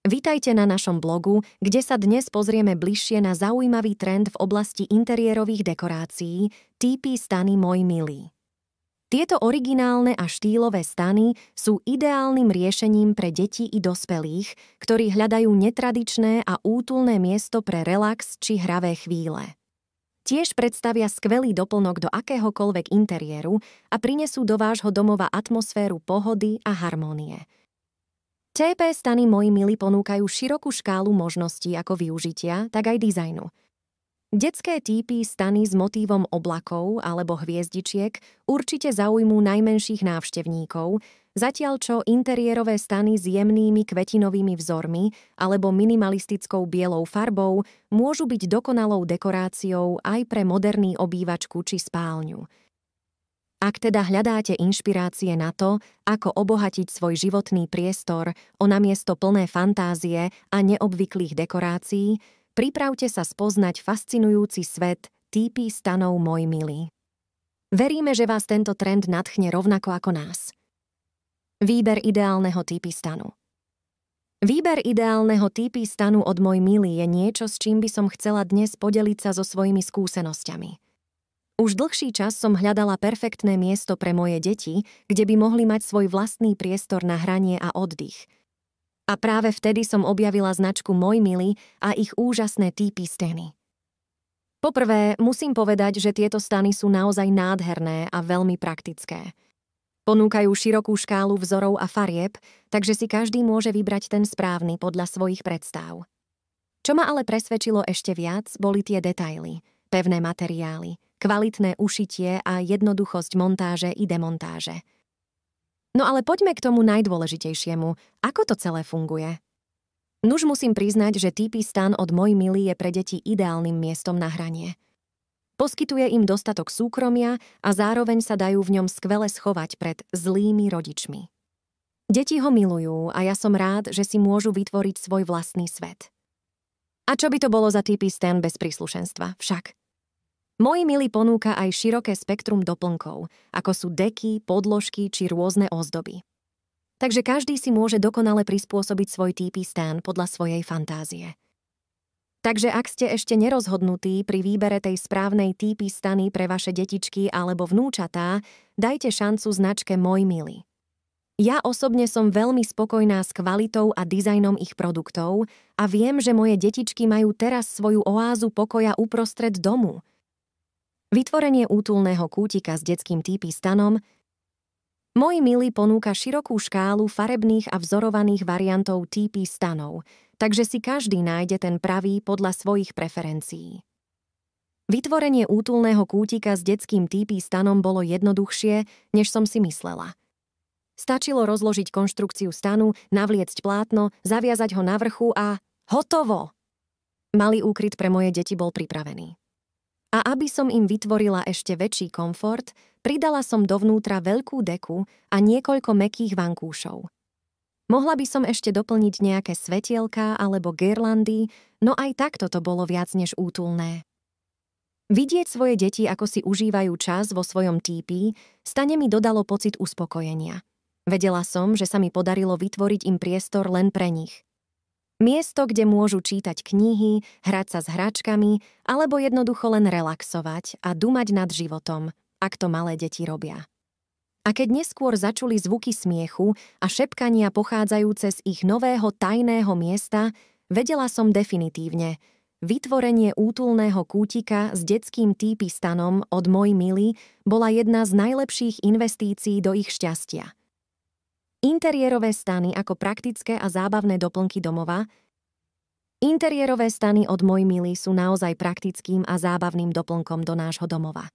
Vitajte na našom blogu, kde sa dnes pozrieme bližšie na zaujímavý trend v oblasti interiérových dekorácií, TP stany Môj milý. Tieto originálne a štýlové stany sú ideálnym riešením pre deti i dospelých, ktorí hľadajú netradičné a útulné miesto pre relax či hravé chvíle. Tiež predstavia skvelý doplnok do akéhokoľvek interiéru a prinesú do vášho domova atmosféru pohody a harmónie. TP stany Môj milý ponúkajú širokú škálu možností ako využitia, tak aj dizajnu. Detské TP stany s motívom oblakov alebo hviezdičiek určite zaujmú najmenších návštevníkov, zatiaľ čo interiérové stany s jemnými kvetinovými vzormi alebo minimalistickou bielou farbou môžu byť dokonalou dekoráciou aj pre moderný obývačku či spálňu. Ak teda hľadáte inšpirácie na to, ako obohatiť svoj životný priestor o namiesto plné fantázie a neobvyklých dekorácií, pripravte sa spoznať fascinujúci svet TP stanov Môj milý. Veríme, že vás tento trend nadchne rovnako ako nás. Výber ideálneho TP stanu. Výber ideálneho TP stanu od Môj milý je niečo, s čím by som chcela dnes podeliť sa so svojimi skúsenosťami. Už dlhší čas som hľadala perfektné miesto pre moje deti, kde by mohli mať svoj vlastný priestor na hranie a oddych. A práve vtedy som objavila značku Môj milý a ich úžasné TP stany. Poprvé, musím povedať, že tieto stany sú naozaj nádherné a veľmi praktické. Ponúkajú širokú škálu vzorov a farieb, takže si každý môže vybrať ten správny podľa svojich predstav. Čo ma ale presvedčilo ešte viac, boli tie detaily, pevné materiály, kvalitné ušitie a jednoduchosť montáže i demontáže. No ale poďme k tomu najdôležitejšiemu. Ako to celé funguje? Nuž musím priznať, že TP stan od Môj milý je pre deti ideálnym miestom na hranie. Poskytuje im dostatok súkromia a zároveň sa dajú v ňom skvele schovať pred zlými rodičmi. Deti ho milujú a ja som rád, že si môžu vytvoriť svoj vlastný svet. A čo by to bolo za TP stan bez príslušenstva však? Môj milý ponúka aj široké spektrum doplnkov, ako sú deky, podložky či rôzne ozdoby. Takže každý si môže dokonale prispôsobiť svoj TP stan podľa svojej fantázie. Takže ak ste ešte nerozhodnutí pri výbere tej správnej TP stany pre vaše detičky alebo vnúčatá, dajte šancu značke Môj milý. Ja osobne som veľmi spokojná s kvalitou a dizajnom ich produktov a viem, že moje detičky majú teraz svoju oázu pokoja uprostred domu. Vytvorenie útulného kútika s detským TP stanom. Môj milý ponúka širokú škálu farebných a vzorovaných variantov TP stanov, takže si každý nájde ten pravý podľa svojich preferencií. Vytvorenie útulného kútika s detským TP stanom bolo jednoduchšie, než som si myslela. Stačilo rozložiť konštrukciu stanu, navliecť plátno, zaviazať ho na vrchu a hotovo! Malý úkryt pre moje deti bol pripravený. A aby som im vytvorila ešte väčší komfort, pridala som dovnútra veľkú deku a niekoľko mäkkých vankúšov. Mohla by som ešte doplniť nejaké svetielka alebo girlandy, no aj takto to bolo viac než útulné. Vidieť svoje deti, ako si užívajú čas vo svojom TP, stane mi dodalo pocit uspokojenia. Vedela som, že sa mi podarilo vytvoriť im priestor len pre nich. Miesto, kde môžu čítať knihy, hrať sa s hračkami alebo jednoducho len relaxovať a dumať nad životom, ak to malé deti robia. A keď neskôr začuli zvuky smiechu a šepkania pochádzajúce z ich nového tajného miesta, vedela som definitívne, vytvorenie útulného kútika s detským TP stanom od Môj milý bola jedna z najlepších investícií do ich šťastia. Interiérové stany ako praktické a zábavné doplnky domova. Interiérové stany od Môj milý sú naozaj praktickým a zábavným doplnkom do nášho domova.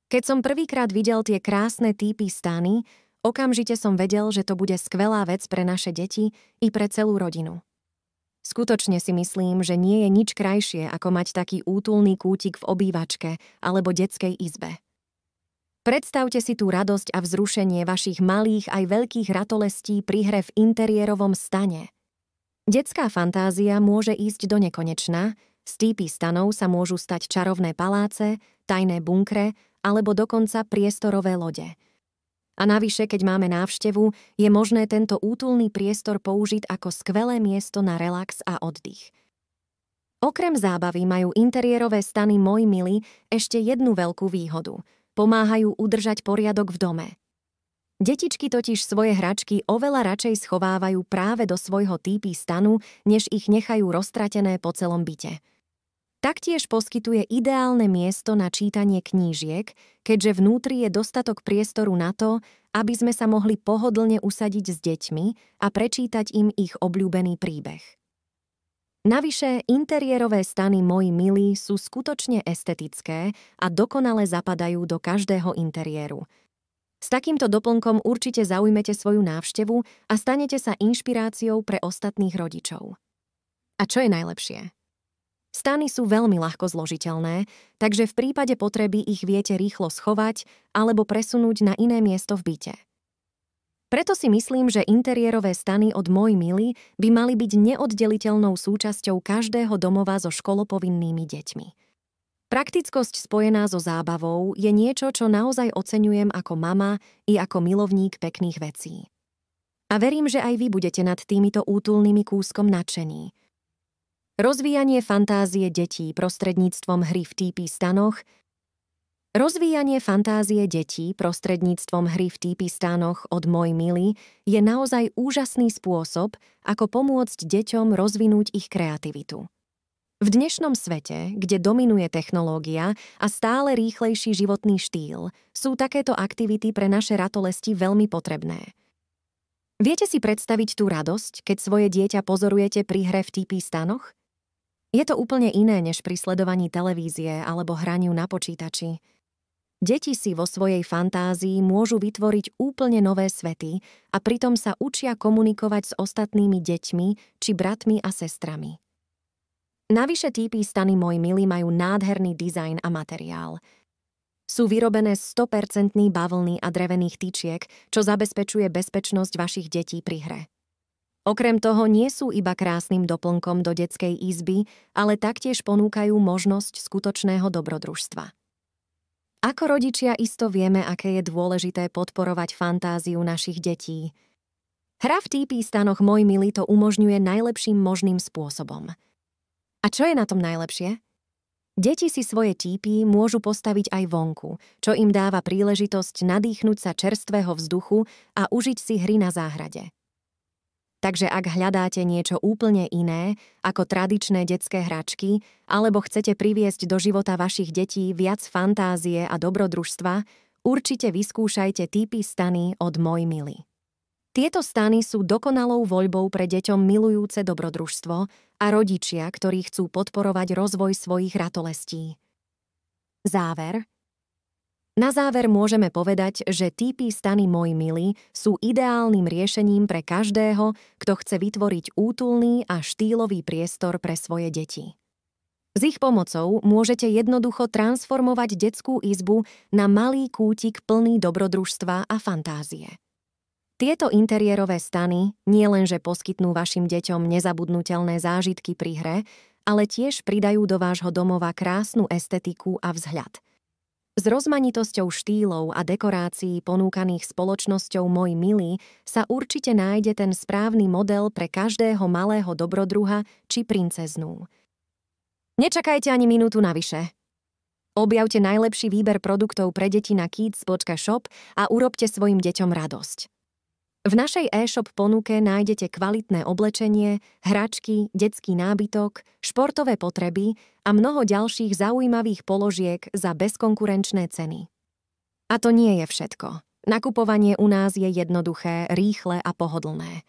Keď som prvýkrát videl tie krásne TP stany, okamžite som vedel, že to bude skvelá vec pre naše deti i pre celú rodinu. Skutočne si myslím, že nie je nič krajšie, ako mať taký útulný kútik v obývačke alebo detskej izbe. Predstavte si tú radosť a vzrušenie vašich malých aj veľkých ratolestí pri hre v interiérovom stane. Detská fantázia môže ísť do nekonečna, z TP stanov sa môžu stať čarovné paláce, tajné bunkre alebo dokonca priestorové lode. A navyše, keď máme návštevu, je možné tento útulný priestor použiť ako skvelé miesto na relax a oddych. Okrem zábavy majú interiérové stany Môj milý ešte jednu veľkú výhodu. Pomáhajú udržať poriadok v dome. Detičky totiž svoje hračky oveľa radšej schovávajú práve do svojho TP stanu, než ich nechajú roztratené po celom byte. Taktiež poskytuje ideálne miesto na čítanie knížiek, keďže vnútri je dostatok priestoru na to, aby sme sa mohli pohodlne usadiť s deťmi a prečítať im ich obľúbený príbeh. Navyše, interiérové stany Môj milý sú skutočne estetické a dokonale zapadajú do každého interiéru. S takýmto doplnkom určite zaujmete svoju návštevu a stanete sa inšpiráciou pre ostatných rodičov. A čo je najlepšie? Stany sú veľmi ľahko zložiteľné, takže v prípade potreby ich viete rýchlo schovať alebo presunúť na iné miesto v byte. Preto si myslím, že interiérové stany od Môj milý by mali byť neoddeliteľnou súčasťou každého domova so školopovinnými deťmi. Praktickosť spojená so zábavou je niečo, čo naozaj oceňujem ako mama i ako milovník pekných vecí. A verím, že aj vy budete nad týmito útulnými kúskom nadšení. Rozvíjanie fantázie detí prostredníctvom hry v TP stanoch. Rozvíjanie fantázie detí prostredníctvom hry v TP stanoch od Môj milý je naozaj úžasný spôsob, ako pomôcť deťom rozvinúť ich kreativitu. V dnešnom svete, kde dominuje technológia a stále rýchlejší životný štýl, sú takéto aktivity pre naše ratolesti veľmi potrebné. Viete si predstaviť tú radosť, keď svoje dieťa pozorujete pri hre v TP stanoch? Je to úplne iné než pri sledovaní televízie alebo hraniu na počítači. Deti si vo svojej fantázii môžu vytvoriť úplne nové svety a pritom sa učia komunikovať s ostatnými deťmi či bratmi a sestrami. Navyše TP stany Môj milý majú nádherný dizajn a materiál. Sú vyrobené z 100% bavlny a drevených tyčiek, čo zabezpečuje bezpečnosť vašich detí pri hre. Okrem toho nie sú iba krásnym doplnkom do detskej izby, ale taktiež ponúkajú možnosť skutočného dobrodružstva. Ako rodičia isto vieme, aké je dôležité podporovať fantáziu našich detí. Hra v TP stanoch Môj milý to umožňuje najlepším možným spôsobom. A čo je na tom najlepšie? Deti si svoje TP môžu postaviť aj vonku, čo im dáva príležitosť nadýchnuť sa čerstvého vzduchu a užiť si hry na záhrade. Takže ak hľadáte niečo úplne iné ako tradičné detské hračky alebo chcete priviesť do života vašich detí viac fantázie a dobrodružstva, určite vyskúšajte TP stany od Môj milý. Tieto stany sú dokonalou voľbou pre deťom milujúce dobrodružstvo a rodičia, ktorí chcú podporovať rozvoj svojich ratolestí. Záver. Na záver môžeme povedať, že TP stany Môj milý sú ideálnym riešením pre každého, kto chce vytvoriť útulný a štýlový priestor pre svoje deti. S ich pomocou môžete jednoducho transformovať detskú izbu na malý kútik plný dobrodružstva a fantázie. Tieto interiérové stany nielenže poskytnú vašim deťom nezabudnutelné zážitky pri hre, ale tiež pridajú do vášho domova krásnu estetiku a vzhľad. S rozmanitosťou štýlov a dekorácií ponúkaných spoločnosťou Môj milý sa určite nájde ten správny model pre každého malého dobrodruha či princeznú. Nečakajte ani minútu navyše. Objavte najlepší výber produktov pre deti na kids.shop a urobte svojim deťom radosť. V našej e-shop ponuke nájdete kvalitné oblečenie, hračky, detský nábytok, športové potreby a mnoho ďalších zaujímavých položiek za bezkonkurenčné ceny. A to nie je všetko. Nakupovanie u nás je jednoduché, rýchle a pohodlné.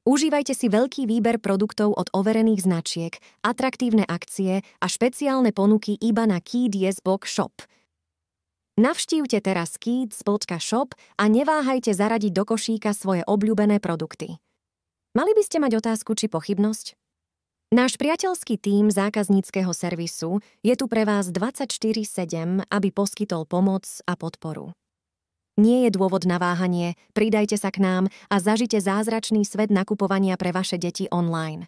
Užívajte si veľký výber produktov od overených značiek, atraktívne akcie a špeciálne ponuky iba na kids.shop. Navštívte teraz kids.shop a neváhajte zaradiť do košíka svoje obľúbené produkty. Mali by ste mať otázku či pochybnosť? Náš priateľský tím zákazníckeho servisu je tu pre vás 24/7, aby poskytol pomoc a podporu. Nie je dôvod na váhanie, pridajte sa k nám a zažite zázračný svet nakupovania pre vaše deti online.